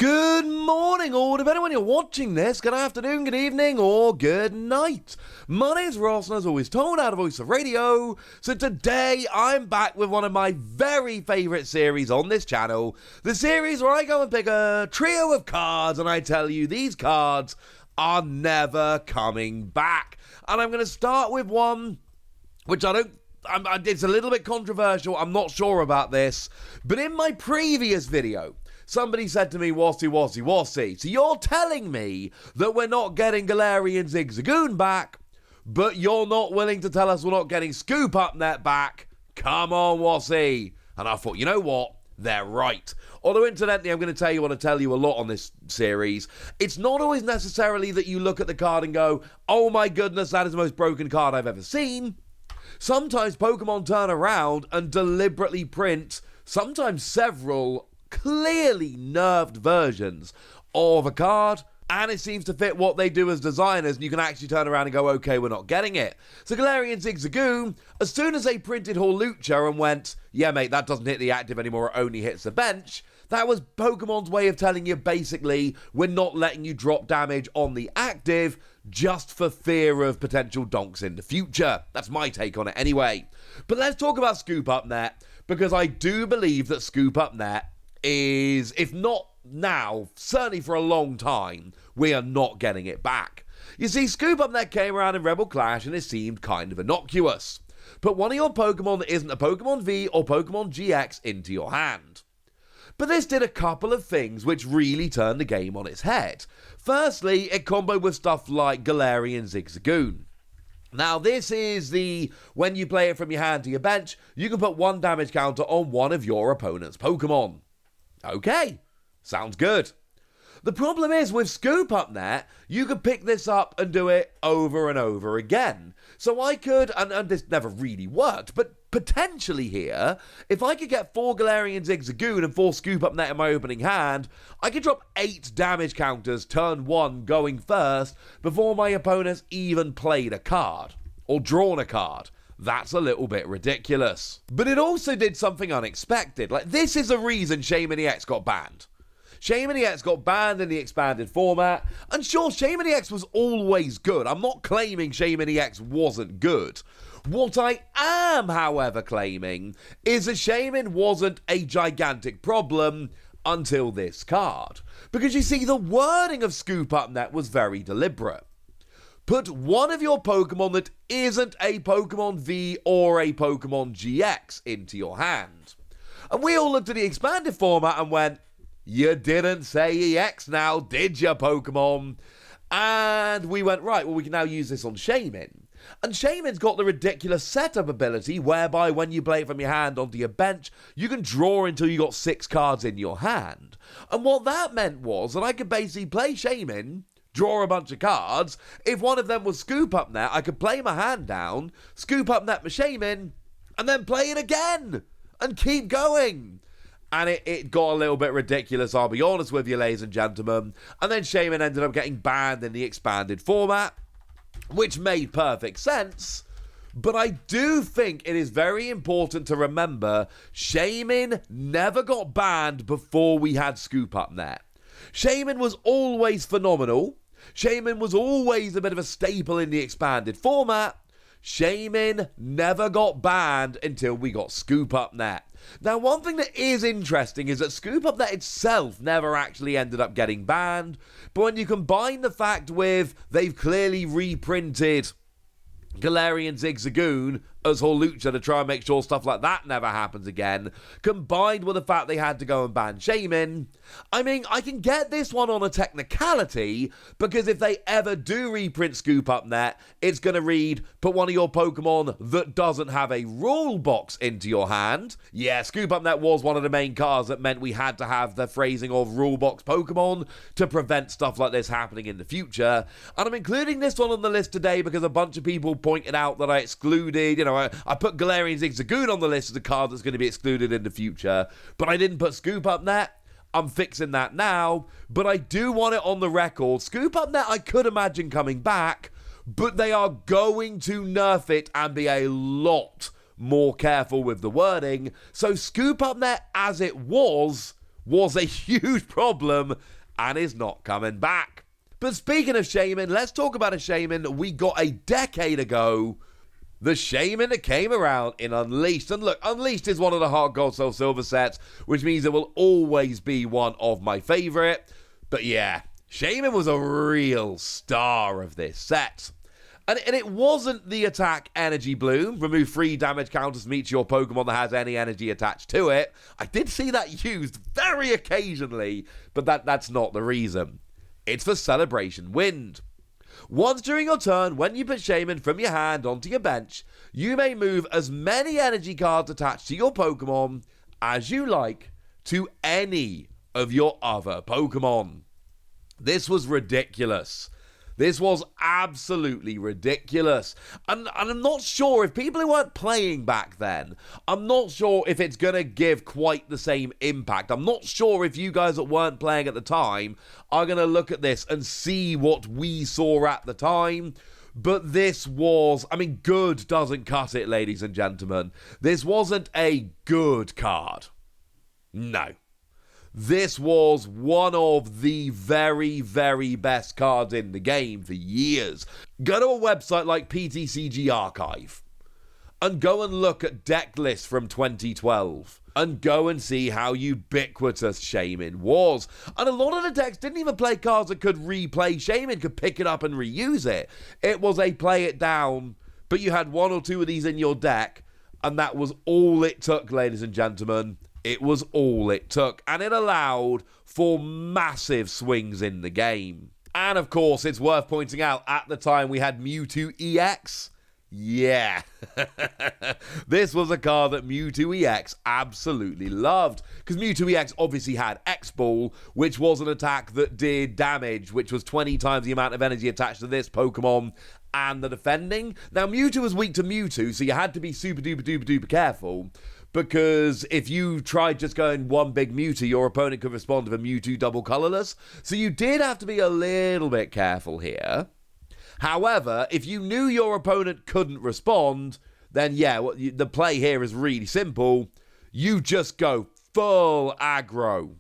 Good morning, all, depending when you're watching this. Good afternoon, good evening, or good night. My name's Ross, and as always, Tone out of Voice of Radio. So today, I'm back with one of my very favourite series on this channel. The series where I go and pick a trio of cards, and I tell you these cards are never coming back. And I'm going to start with one which it's a little bit controversial. I'm not sure about this. But in my previous video, somebody said to me, Wassy. So you're telling me that we're not getting Galarian Zigzagoon back, but you're not willing to tell us we're not getting Scoop Up Net back? Come on, Wassy. And I thought, you know what? They're right. Although, incidentally, I'm going to tell you a lot on this series. It's not always necessarily that you look at the card and go, oh my goodness, that is the most broken card I've ever seen. Sometimes Pokemon turn around and deliberately print, sometimes several, clearly nerfed versions of a card, and it seems to fit what they do as designers, and you can actually turn around and go, okay, we're not getting it. So Galarian Zigzagoon, as soon as they printed Hawlucha and went, yeah mate, that doesn't hit the active anymore, it only hits the bench, that was Pokemon's way of telling you, basically, we're not letting you drop damage on the active just for fear of potential donks in the future. That's my take on it anyway. But let's talk about Scoop Up Net, because I do believe that Scoop Up Net is, if not now, certainly for a long time, we are not getting it back. You see, Scoop Up Net came around in Rebel Clash and it seemed kind of innocuous. Put one of your Pokemon that isn't a Pokemon V or Pokemon GX into your hand. But this did a couple of things which really turned the game on its head. Firstly, it comboed with stuff like Galarian Zigzagoon. Now, this is when you play it from your hand to your bench, you can put one damage counter on one of your opponent's Pokemon. Okay, sounds good. The problem is, with Scoop Up Net, you could pick this up and do it over and over again. So I could, and this never really worked, but potentially here, if I could get 4 Galarian Zigzagoon and 4 Scoop Up Net in my opening hand, I could drop 8 damage counters turn 1 going first before my opponent's even played a card, or drawn a card. That's a little bit ridiculous. But it also did something unexpected. Like, this is the reason Shaymin EX got banned. Shaymin EX got banned in the expanded format, and sure, Shaymin EX was always good. I'm not claiming Shaymin EX wasn't good. What I am, however, claiming is that Shaymin wasn't a gigantic problem until this card. Because you see, the wording of Scoop Up Net was very deliberate. Put one of your Pokemon that isn't a Pokemon V or a Pokemon GX into your hand. And we all looked at the expanded format and went, you didn't say EX now, did you, Pokemon? And we went, right, well, we can now use this on Shaymin. And Shaymin's got the ridiculous setup ability whereby when you play it from your hand onto your bench, you can draw until you got 6 cards in your hand. And what that meant was that I could basically play Shaymin, draw a bunch of cards. If one of them was Scoop Up Net, I could play my hand down, Scoop Up Net my Shaymin, and then play it again, and keep going. And it got a little bit ridiculous, I'll be honest with you, ladies and gentlemen. And then Shaymin ended up getting banned in the expanded format, which made perfect sense. But I do think it is very important to remember Shaymin never got banned before we had Scoop Up Net. Shaymin was always phenomenal. Shaymin was always a bit of a staple in the expanded format. Shaymin never got banned until we got Scoop Up Net. Now, one thing that is interesting is that Scoop Up Net itself never actually ended up getting banned, but when you combine the fact with they've clearly reprinted Galarian Zigzagoon as Hawlucha to try and make sure stuff like that never happens again, combined with the fact they had to go and ban Shaymin, I mean, I can get this one on a technicality, because if they ever do reprint Scoop Up Net, it's going to read, put one of your Pokemon that doesn't have a rule box into your hand. Yeah, Scoop Up Net was one of the main cards that meant we had to have the phrasing of rule box Pokemon to prevent stuff like this happening in the future. And I'm including this one on the list today because a bunch of people pointed out that I excluded, I put Galarian Zigzagoon on the list as a card that's going to be excluded in the future, but I didn't put Scoop Up Net. I'm fixing that now, but I do want it on the record. Scoop Up Net I could imagine coming back, but they are going to nerf it and be a lot more careful with the wording. So Scoop Up Net as it was was a huge problem and is not coming back. But speaking of Shaymin, let's talk about a Shaymin we got a decade ago. The Shaymin that came around in Unleashed. And look, Unleashed is one of the Heart Gold Soul Silver sets, which means it will always be one of my favorite. But yeah, Shaymin was a real star of this set. And it wasn't the attack Energy Bloom, remove 3 damage counters from each of your Pokemon that has any energy attached to it. I did see that used very occasionally, but that's not the reason. It's for Celebration Wind. Once during your turn, when you put Shaymin from your hand onto your bench, you may move as many energy cards attached to your Pokemon as you like to any of your other Pokemon. This was ridiculous. This was absolutely ridiculous. And I'm not sure if people who weren't playing back then, I'm not sure if it's going to give quite the same impact. I'm not sure if you guys that weren't playing at the time are going to look at this and see what we saw at the time. But this was, good doesn't cut it, ladies and gentlemen. This wasn't a good card. No. This was one of the very, very best cards in the game for years. Go to a website like PTCG Archive and go and look at deck lists from 2012 and go and see how ubiquitous Shaymin was. And a lot of the decks didn't even play cards that could replay Shaymin, could pick it up and reuse it. It was a play it down, but you had 1 or 2 of these in your deck, and that was all it took, ladies and gentlemen. It was all it took, and it allowed for massive swings in the game. And of course, it's worth pointing out, at the time we had Mewtwo EX. Yeah. This was a card that Mewtwo EX absolutely loved, because Mewtwo EX obviously had X-Ball, which was an attack that did damage, which was 20 times the amount of energy attached to this Pokemon and the defending. Now, Mewtwo was weak to Mewtwo, so you had to be super duper duper duper careful, because if you tried just going one big Mewtwo, your opponent could respond with a Mewtwo double colorless. So you did have to be a little bit careful here. However, if you knew your opponent couldn't respond, then yeah, the play here is really simple. You just go full aggro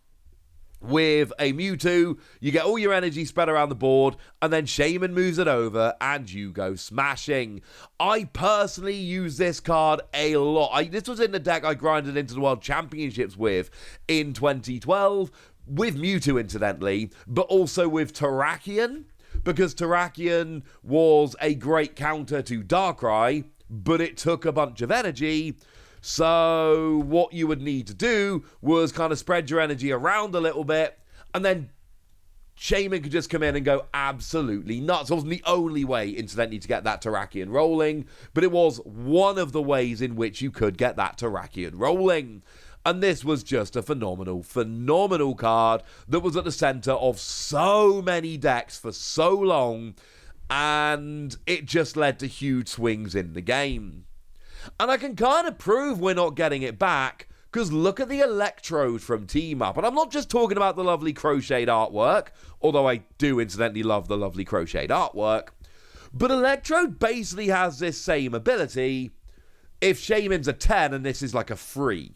with a Mewtwo, you get all your energy spread around the board, and then Shaymin moves it over, and you go smashing. I personally use this card a lot. This was in the deck I grinded into the World Championships with in 2012, with Mewtwo incidentally, but also with Terrakion, because Terrakion was a great counter to Darkrai, but it took a bunch of energy. So what you would need to do was kind of spread your energy around a little bit, and then Shaymin could just come in and go absolutely nuts. It wasn't the only way, incidentally, to get that Terrakion rolling, but it was one of the ways in which you could get that Terrakion rolling. And this was just a phenomenal, phenomenal card that was at the center of so many decks for so long, and it just led to huge swings in the game. And I can kind of prove we're not getting it back, because look at the Electrode from Team Up. And I'm not just talking about the lovely crocheted artwork, although I do incidentally love the lovely crocheted artwork. But Electrode basically has this same ability if Shaymin's a 10 and this is like a 3.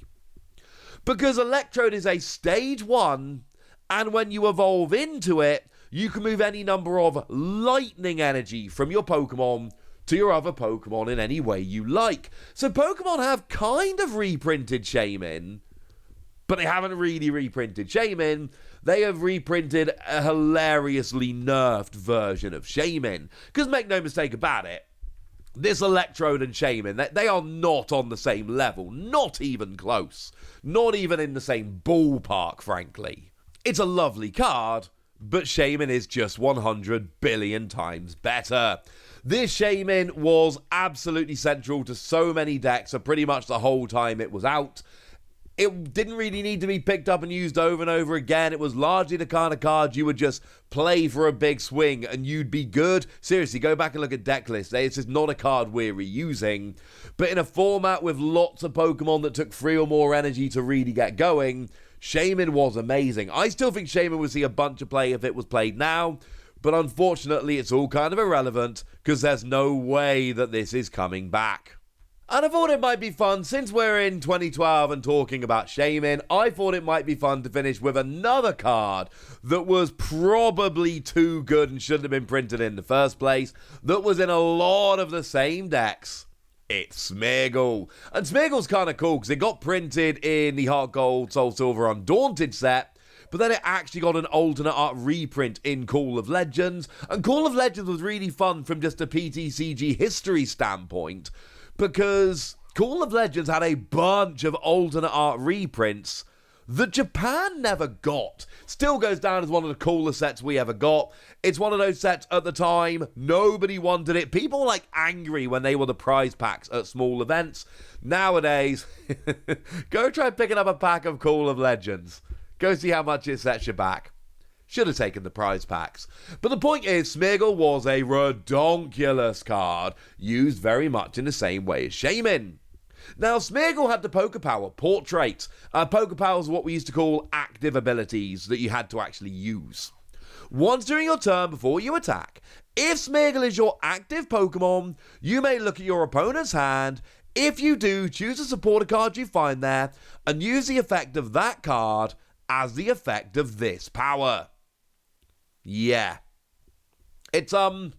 Because Electrode is a stage 1, and when you evolve into it, you can move any number of lightning energy from your Pokemon to your other Pokemon in any way you like. So Pokemon have kind of reprinted Shaymin, but they haven't really reprinted Shaymin. They have reprinted a hilariously nerfed version of Shaymin. Because make no mistake about it, this Electrode and Shaymin, they are not on the same level. Not even close. Not even in the same ballpark, frankly. It's a lovely card, but Shaymin is just 100 billion times better. This Shaymin was absolutely central to so many decks for pretty much the whole time it was out. It didn't really need to be picked up and used over and over again. It was largely the kind of card you would just play for a big swing and you'd be good. Seriously, go back and look at deck lists. It's just not a card we're reusing. But in a format with lots of Pokemon that took 3 or more energy to really get going, Shaymin was amazing. I still think Shaymin would see a bunch of play if it was played now, but unfortunately it's all kind of irrelevant because there's no way that this is coming back. And I thought it might be fun, since we're in 2012 and talking about Shaymin, I thought it might be fun to finish with another card that was probably too good and shouldn't have been printed in the first place, that was in a lot of the same decks. It's Smeargle. And Smeargle's kind of cool because it got printed in the Heart Gold, Soul Silver Undaunted set, but then it actually got an alternate art reprint in Call of Legends. And Call of Legends was really fun from just a PTCG history standpoint, because Call of Legends had a bunch of alternate art reprints that Japan never got. Still goes down as one of the coolest sets we ever got. It's one of those sets at the time, nobody wanted it. People were like angry when they were the prize packs at small events. Nowadays, go try picking up a pack of Call of Legends. Go see how much it sets you back. Should have taken the prize packs. But the point is, Smeargle was a redonkulous card, used very much in the same way as Shaymin. Now, Smeargle had the Poker Power Portrait. Poker Power is what we used to call active abilities that you had to actually use. Once during your turn before you attack, if Smeargle is your active Pokemon, you may look at your opponent's hand. If you do, choose a supporter card you find there and use the effect of that card as the effect of this power. Yeah. It's a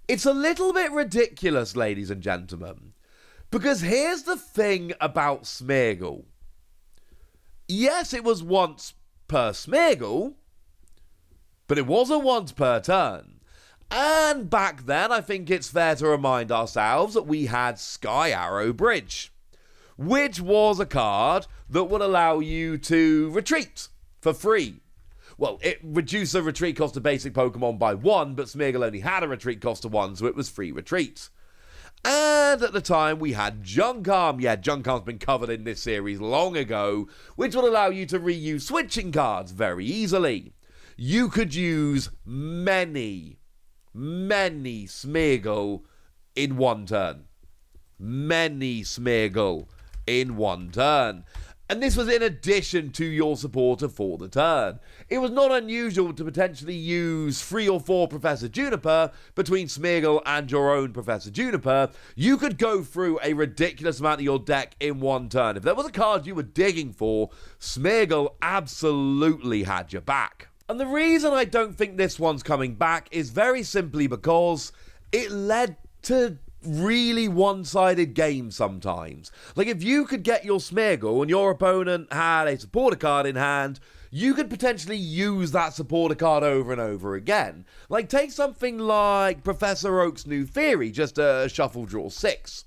little bit ridiculous, ladies and gentlemen. Because here's the thing about Smeargle. Yes, it was once per Smeargle, but it wasn't once per turn. And back then, I think it's fair to remind ourselves that we had Sky Arrow Bridge, which was a card that would allow you to retreat for free. Well, it reduced the retreat cost of basic Pokemon by 1, but Smeargle only had a retreat cost of 1, so it was free retreat. And at the time, we had Junk Arm. Yeah, Junk Arm's been covered in this series long ago, which would allow you to reuse switching cards very easily. You could use many Smeargle in one turn. Many Smeargle in one turn. And this was in addition to your supporter for the turn. It was not unusual to potentially use 3 or 4 Professor Juniper between Smeargle and your own Professor Juniper. You could go through a ridiculous amount of your deck in one turn. If there was a card you were digging for, Smeargle absolutely had your back. And the reason I don't think this one's coming back is very simply because it led to really one-sided games sometimes. Like, if you could get your Smeargle and your opponent had a supporter card in hand, you could potentially use that supporter card over and over again. Like, take something like Professor Oak's New Theory, just a shuffle draw 6.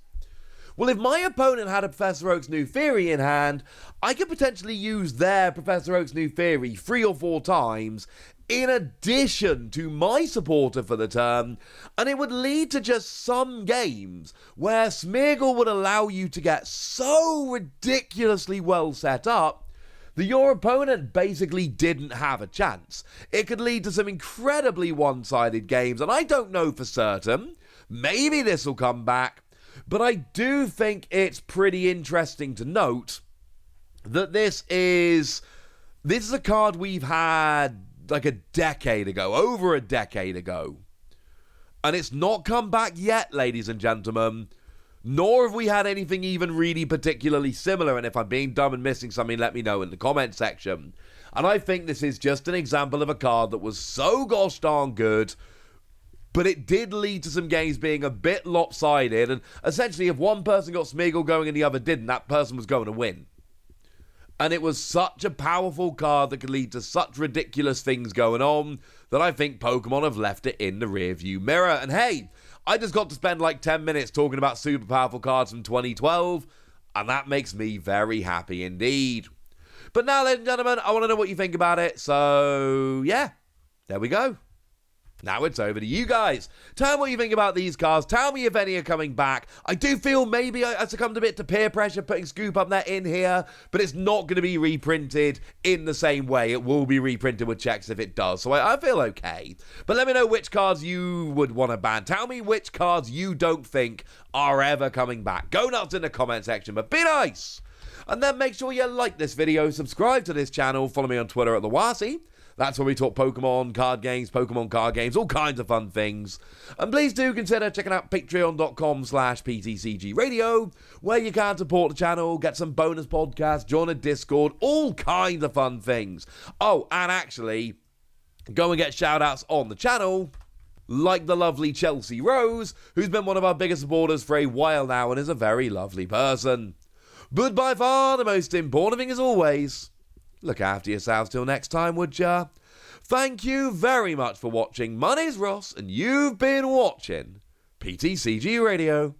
Well, if my opponent had a Professor Oak's New Theory in hand, I could potentially use their Professor Oak's New Theory 3 or 4 times in addition to my supporter for the turn, and it would lead to just some games where Smeargle would allow you to get so ridiculously well set up that your opponent basically didn't have a chance. It could lead to some incredibly one-sided games, and I don't know for certain. Maybe this will come back, but I do think it's pretty interesting to note that this is a card we've had like a decade ago, over a decade ago. And it's not come back yet, ladies and gentlemen. Nor have we had anything even really particularly similar. And if I'm being dumb and missing something, let me know in the comment section. And I think this is just an example of a card that was so gosh darn good, but it did lead to some games being a bit lopsided. And essentially, if one person got Smeargle going and the other didn't, that person was going to win. And it was such a powerful card that could lead to such ridiculous things going on that I think Pokemon have left it in the rearview mirror. And hey, I just got to spend like 10 minutes talking about super powerful cards from 2012, and that makes me very happy indeed. But now, ladies and gentlemen, I want to know what you think about it. So, yeah, there we go. Now it's over to you guys. Tell me what you think about these cards. Tell me if any are coming back. I do feel maybe I succumbed a bit to peer pressure putting Scoop Up Net in here, but it's not going to be reprinted in the same way. It will be reprinted with checks if it does, so I feel okay. But let me know which cards you would want to ban. Tell me which cards you don't think are ever coming back. Go nuts in the comment section, but be nice. And then make sure you like this video, subscribe to this channel, follow me on Twitter at TheWasi. That's where we talk Pokemon card games, Pokemon card games, all kinds of fun things. And please do consider checking out patreon.com/PTCG Radio, where you can support the channel, get some bonus podcasts, join a Discord, all kinds of fun things. Oh, and actually, go and get shout-outs on the channel, like the lovely Chelsea Rose, who's been one of our biggest supporters for a while now and is a very lovely person. But by far the most important thing, as always, look after yourselves till next time, would ya? Thank you very much for watching. My name's Ross, and you've been watching PTCG Radio.